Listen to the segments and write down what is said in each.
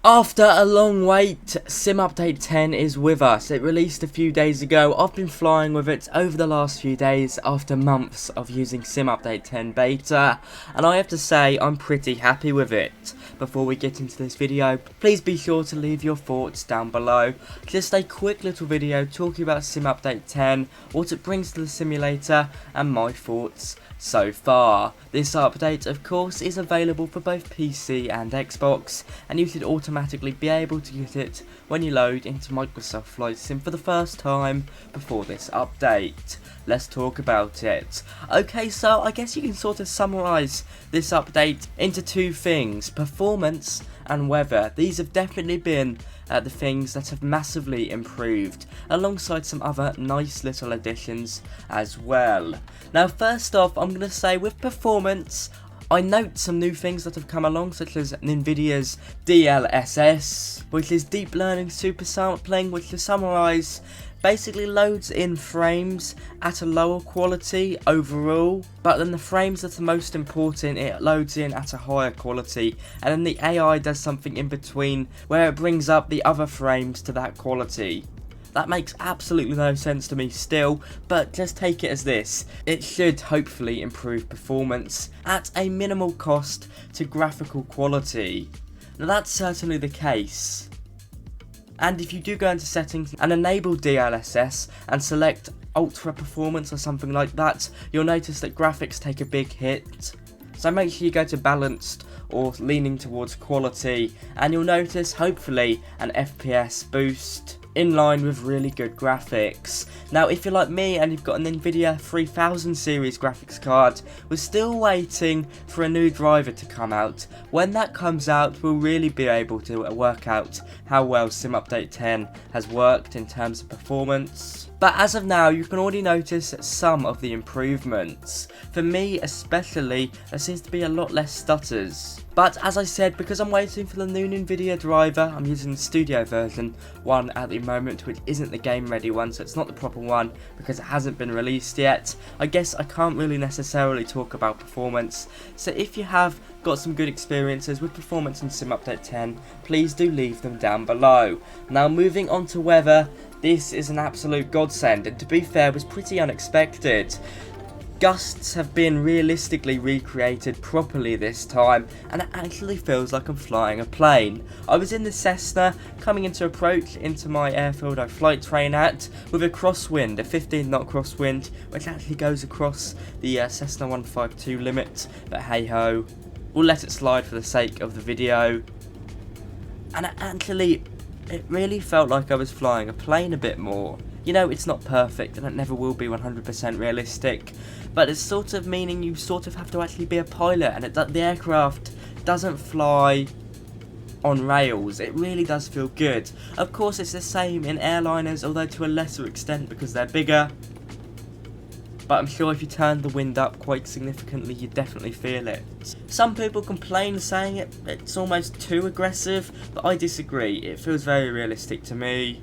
After a long wait, Sim Update 10 is with us. It released a few days ago. I've been flying with it over the last few days after months of using Sim Update 10 beta, and I have to say I'm pretty happy with it. Before we get into this video, please be sure to leave your thoughts down below. Just a quick little video talking about Sim Update 10, what it brings to the simulator, and my thoughts so far. This update, of course, is available for both PC and Xbox, and you should automatically be able to get it when you load into Microsoft Flight Sim for the first time before this update. Let's talk about it. Okay, so I guess you can sort of summarise this update into two things: performance and weather. These have definitely been the things that have massively improved, alongside some other nice little additions as well. Now, first off, I'm going to say with performance, I note some new things that have come along, such as Nvidia's DLSS, which is Deep Learning Super Sampling, which, to summarise, basically loads in frames at a lower quality overall, but then the frames that are most important, it loads in at a higher quality, and then the AI does something in between where it brings up the other frames to that quality. That makes absolutely no sense to me still, but just take it as this. It should hopefully improve performance at a minimal cost to graphical quality. Now, that's certainly the case. And if you do go into settings and enable DLSS and select ultra performance or something like that, you'll notice that graphics take a big hit. So make sure you go to balanced or leaning towards quality, and you'll notice hopefully an FPS boost in line with really good graphics. Now, if you're like me and you've got an Nvidia 3000 series graphics card, we're still waiting for a new driver to come out. When that comes out, we'll really be able to work out how well Sim Update 10 has worked in terms of performance. But as of now, you can already notice some of the improvements. For me especially, there seems to be a lot less stutters. But as I said, because I'm waiting for the new Nvidia driver, I'm using the studio version 1 at the moment, which isn't the game ready one, so it's not the proper one because it hasn't been released yet. I guess I can't really necessarily talk about performance, so if you have got some good experiences with performance in Sim Update 10, please do leave them down below. Now, moving on to weather, this is an absolute godsend, and to be fair, was pretty unexpected. Gusts have been realistically recreated properly this time, and it actually feels like I'm flying a plane. I was in the Cessna, coming into approach into my airfield I flight train at, with a crosswind, a 15 knot crosswind, which actually goes across the Cessna 152 limit, but hey ho, we'll let it slide for the sake of the video. And it really felt like I was flying a plane a bit more. You know, it's not perfect, and it never will be 100% realistic, but it's sort of meaning you sort of have to actually be a pilot, and the aircraft doesn't fly on rails. It really does feel good. Of course, it's the same in airliners, although to a lesser extent because they're bigger. But I'm sure if you turn the wind up quite significantly, you definitely feel it. Some people complain saying it's almost too aggressive, but I disagree. It feels very realistic to me,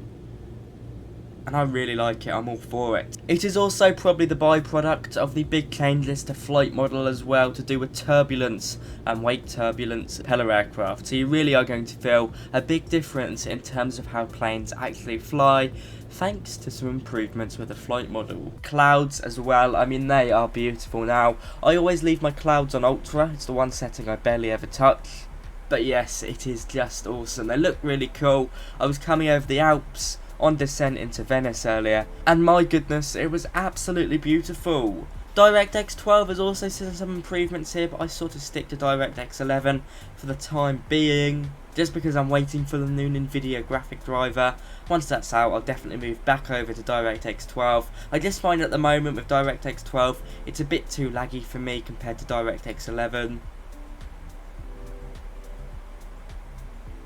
and I really like it. I'm all for it. It is also probably the byproduct of the big changes to flight model as well, to do with turbulence and wake turbulence propeller aircraft. So you really are going to feel a big difference in terms of how planes actually fly, thanks to some improvements with the flight model. Clouds as well, I mean, they are beautiful now. I always leave my clouds on ultra, it's the one setting I barely ever touch. But yes, it is just awesome. They look really cool. I was coming over the Alps on descent into Venice earlier, and my goodness, it was absolutely beautiful. DirectX 12 has also seen some improvements here, but I sort of stick to DirectX 11 for the time being, just because I'm waiting for the new Nvidia graphic driver. Once that's out, I'll definitely move back over to DirectX 12. I just find at the moment with DirectX 12, it's a bit too laggy for me compared to DirectX 11.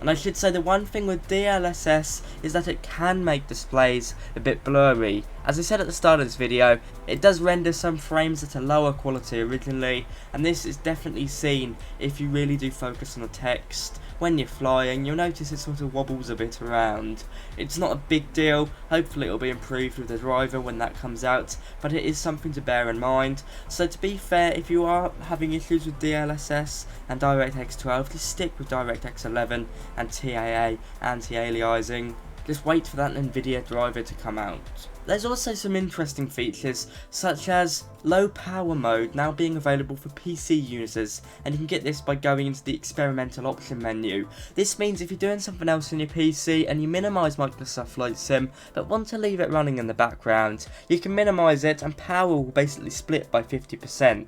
And I should say the one thing with DLSS is that it can make displays a bit blurry, As I said at the start of this video, it does render some frames at a lower quality originally, and this is definitely seen if you really do focus on the text. When you're flying, you'll notice it sort of wobbles a bit around. It's not a big deal, hopefully it'll be improved with the driver when that comes out, but it is something to bear in mind. So to be fair, if you are having issues with DLSS and DirectX 12, just stick with DirectX 11 and TAA anti-aliasing. Just wait for that NVIDIA driver to come out. There's also some interesting features, such as low power mode now being available for PC users, and you can get this by going into the experimental option menu. This means if you're doing something else on your PC and you minimise Microsoft Flight Sim but want to leave it running in the background, you can minimise it and power will basically split by 50%.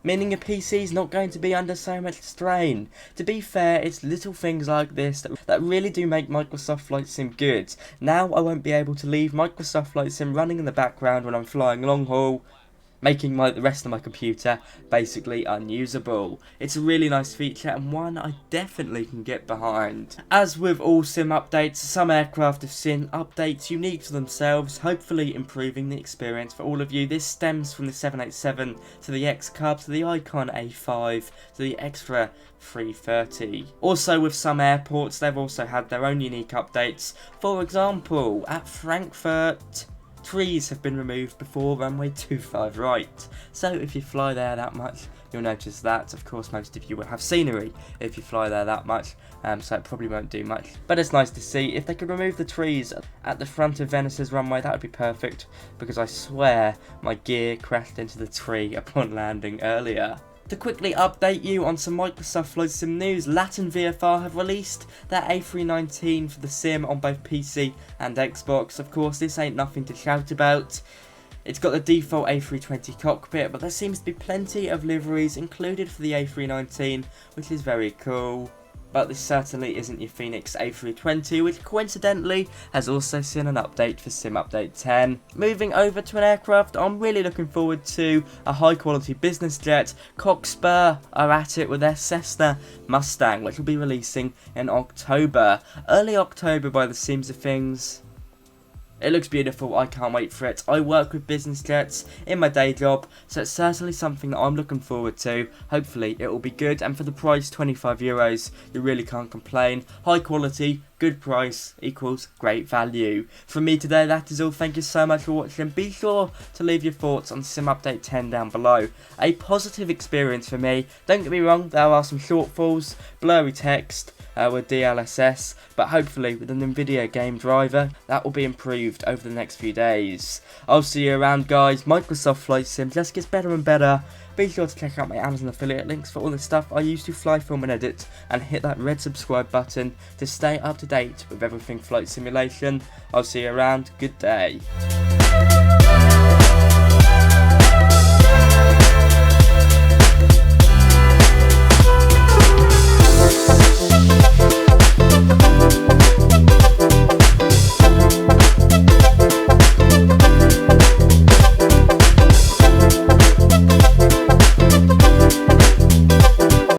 Meaning your PC is not going to be under so much strain. To be fair, it's little things like this that really do make Microsoft Flight Sim good. Now I won't be able to leave Microsoft Flight Sim running in the background when I'm flying long haul, making the rest of my computer basically unusable. It's a really nice feature and one I definitely can get behind. As with all sim updates, some aircraft have seen updates unique to themselves, hopefully improving the experience for all of you. This stems from the 787 to the X-Cub to the Icon A5 to the Extra 330. Also with some airports, they've also had their own unique updates. For example, at Frankfurt, trees have been removed before runway 25 right, so if you fly there that much you'll notice that. Of course most of you will have scenery if you fly there that much, so it probably won't do much, but it's nice to see. If they could remove the trees at the front of Venice's runway, that would be perfect, because I swear my gear crashed into the tree upon landing earlier. To quickly update you on some Microsoft Flight Sim news, Latin VFR have released their A319 for the sim on both PC and Xbox. Of course, this ain't nothing to shout about. It's got the default A320 cockpit, but there seems to be plenty of liveries included for the A319, which is very cool. But this certainly isn't your Phoenix A320, which coincidentally has also seen an update for Sim Update 10. Moving over to an aircraft I'm really looking forward to, a high quality business jet. Cockspur are at it with their Cessna Mustang, which will be releasing in October. Early October by the seams of things. It looks beautiful, I can't wait for it. I work with business jets in my day job, so it's certainly something that I'm looking forward to. Hopefully it will be good, and for the price, €25, you really can't complain. High quality, good price equals great value. From me today, that is all. Thank you so much for watching. Be sure to leave your thoughts on Sim Update 10 down below. A positive experience for me. Don't get me wrong, there are some shortfalls, blurry text, with DLSS, but hopefully with an NVIDIA game driver that will be improved over the next few days. I'll see you around, guys. Microsoft Flight Sim just gets better and better. Be sure to check out my Amazon affiliate links for all the stuff I use to fly, film and edit, and hit that red subscribe button to stay up to date with everything flight simulation. I'll see you around. Good day.